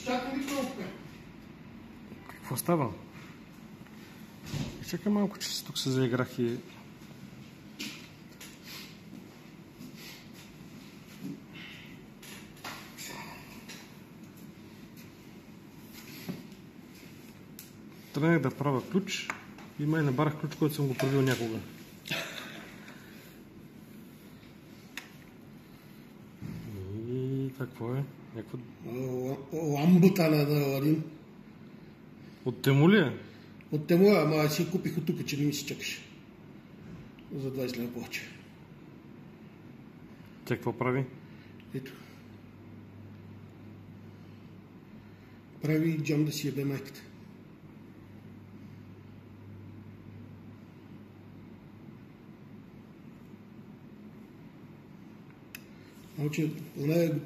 Чакай ли толкова? Какво става? Чакай малко, че тук се заиграх и... Тръгнах да правя ключ и май набарах ключ, който съм го правил някога. И какво е? Някаква... Ламбата на един. От Тему ли е? От Тему, ама си купих от тук, че не ми се чакаш. За 20 лева повече. Тя какво прави? Ето. Прави джам да си ебе майката. Значи, она е го